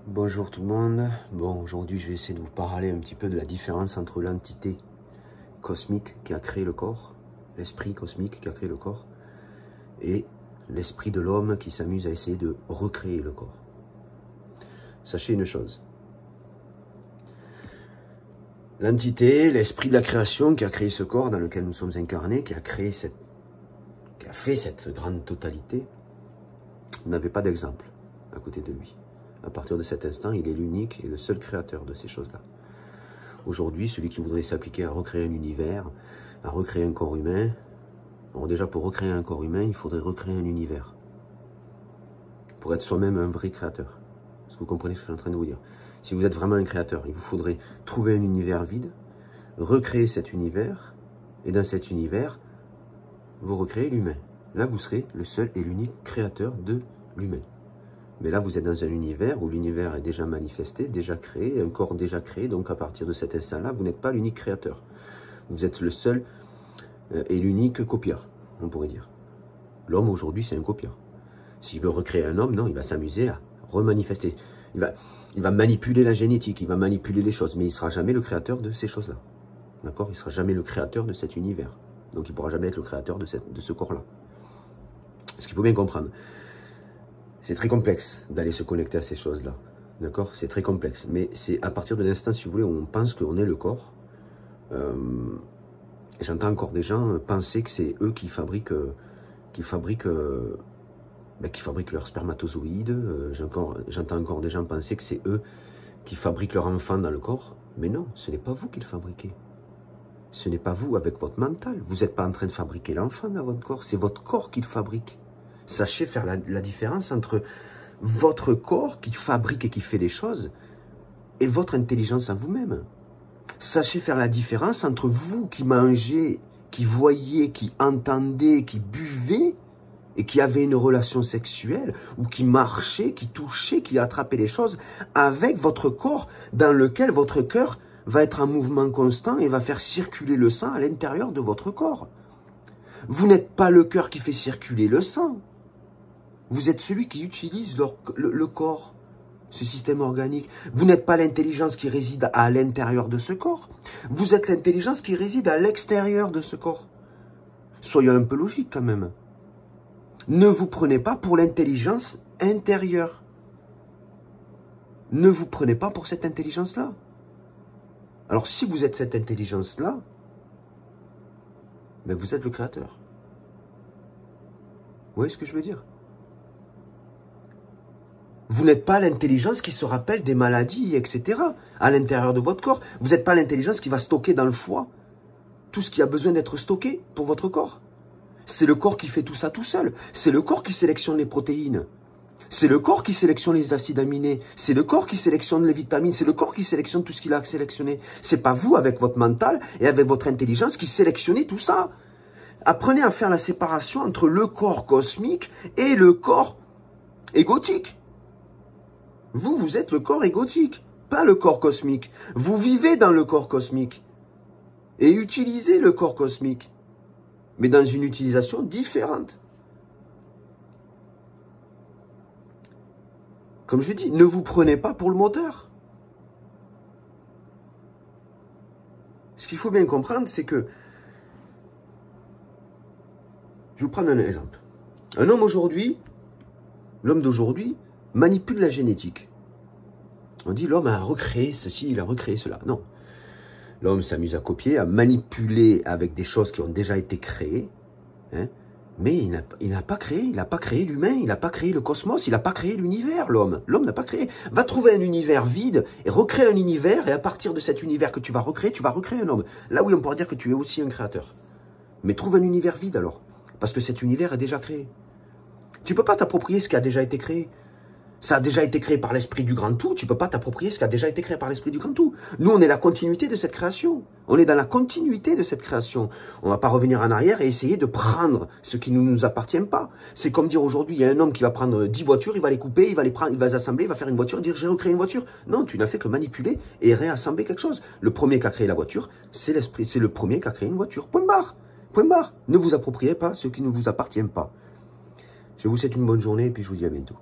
Bonjour tout le monde. Bon, aujourd'hui je vais essayer de vous parler un petit peu de la différence entre l'entité cosmique qui a créé le corps, l'esprit cosmique qui a créé le corps, et l'esprit de l'homme qui s'amuse à essayer de recréer le corps. Sachez une chose. L'entité, l'esprit de la création qui a créé ce corps dans lequel nous sommes incarnés, qui a fait cette grande totalité, n'avait pas d'exemple à côté de lui. À partir de cet instant, il est l'unique et le seul créateur de ces choses-là. Aujourd'hui, celui qui voudrait s'appliquer à recréer un univers, à recréer un corps humain, bon, déjà pour recréer un corps humain, il faudrait recréer un univers. Pour être soi-même un vrai créateur. Est-ce que vous comprenez ce que je suis en train de vous dire? Si vous êtes vraiment un créateur, il vous faudrait trouver un univers vide, recréer cet univers, et dans cet univers, vous recréez l'humain. Là, vous serez le seul et l'unique créateur de l'humain. Mais là, vous êtes dans un univers où l'univers est déjà manifesté, déjà créé, un corps déjà créé. Donc, à partir de cet instant-là, vous n'êtes pas l'unique créateur. Vous êtes le seul et l'unique copieur, on pourrait dire. L'homme, aujourd'hui, c'est un copieur. S'il veut recréer un homme, non, il va s'amuser à remanifester. Il va manipuler la génétique, il va manipuler les choses, mais il ne sera jamais le créateur de ces choses-là. D'accord? Il ne sera jamais le créateur de cet univers. Donc, il ne pourra jamais être le créateur de ce corps-là. Ce qu'il faut bien comprendre. C'est très complexe d'aller se connecter à ces choses-là. D'accord? C'est très complexe. Mais c'est à partir de l'instant, si vous voulez, où on pense qu'on est le corps. J'entends encore des gens penser que c'est eux qui fabriquent leurs spermatozoïdes. J'entends encore des gens penser que c'est eux qui fabriquent leur enfant dans le corps. Mais non, ce n'est pas vous qui le fabriquez. Ce n'est pas vous avec votre mental. Vous n'êtes pas en train de fabriquer l'enfant dans votre corps. C'est votre corps qui le fabrique. Sachez faire la différence entre votre corps qui fabrique et qui fait les choses et votre intelligence en vous-même. Sachez faire la différence entre vous qui mangez, qui voyez, qui entendez, qui buvez et qui avez une relation sexuelle ou qui marchez, qui touchez, qui attrapez les choses avec votre corps dans lequel votre cœur va être en mouvement constant et va faire circuler le sang à l'intérieur de votre corps. Vous n'êtes pas le cœur qui fait circuler le sang. Vous êtes celui qui utilise le corps, ce système organique. Vous n'êtes pas l'intelligence qui réside à l'intérieur de ce corps. Vous êtes l'intelligence qui réside à l'extérieur de ce corps. Soyons un peu logiques quand même. Ne vous prenez pas pour l'intelligence intérieure. Ne vous prenez pas pour cette intelligence-là. Alors si vous êtes cette intelligence-là, ben vous êtes le créateur. Vous voyez ce que je veux dire? Vous n'êtes pas l'intelligence qui se rappelle des maladies, etc. à l'intérieur de votre corps. Vous n'êtes pas l'intelligence qui va stocker dans le foie tout ce qui a besoin d'être stocké pour votre corps. C'est le corps qui fait tout ça tout seul. C'est le corps qui sélectionne les protéines. C'est le corps qui sélectionne les acides aminés. C'est le corps qui sélectionne les vitamines. C'est le corps qui sélectionne tout ce qu'il a sélectionné. C'est pas vous, avec votre mental et avec votre intelligence, qui sélectionnez tout ça. Apprenez à faire la séparation entre le corps cosmique et le corps égotique. Vous, vous êtes le corps égotique, pas le corps cosmique. Vous vivez dans le corps cosmique et utilisez le corps cosmique, mais dans une utilisation différente. Comme je dis, ne vous prenez pas pour le moteur. Ce qu'il faut bien comprendre, c'est que... Je vais vous prendre un exemple. Un homme aujourd'hui, l'homme d'aujourd'hui, manipule la génétique. On dit l'homme a recréé ceci, il a recréé cela. Non. L'homme s'amuse à copier, à manipuler avec des choses qui ont déjà été créées. Hein, mais il n'a pas créé l'humain, il n'a pas créé le cosmos, il n'a pas créé l'univers, l'homme. L'homme n'a pas créé. Va trouver un univers vide et recrée un univers, et à partir de cet univers que tu vas recréer un homme. Là oui, on pourra dire que tu es aussi un créateur. Mais trouve un univers vide alors, parce que cet univers est déjà créé. Tu ne peux pas t'approprier ce qui a déjà été créé. Ça a déjà été créé par l'esprit du grand tout. Tu ne peux pas t'approprier ce qui a déjà été créé par l'esprit du grand tout. Nous, on est la continuité de cette création. On est dans la continuité de cette création. On ne va pas revenir en arrière et essayer de prendre ce qui ne nous appartient pas. C'est comme dire aujourd'hui, il y a un homme qui va prendre 10 voitures, il va les couper, il va les assembler, il va faire une voiture et dire j'ai recréé une voiture. Non, tu n'as fait que manipuler et réassembler quelque chose. Le premier qui a créé la voiture, c'est l'esprit. C'est le premier qui a créé une voiture. Point barre. Point barre. Ne vous appropriez pas ce qui ne vous appartient pas. Je vous souhaite une bonne journée et puis je vous dis à bientôt.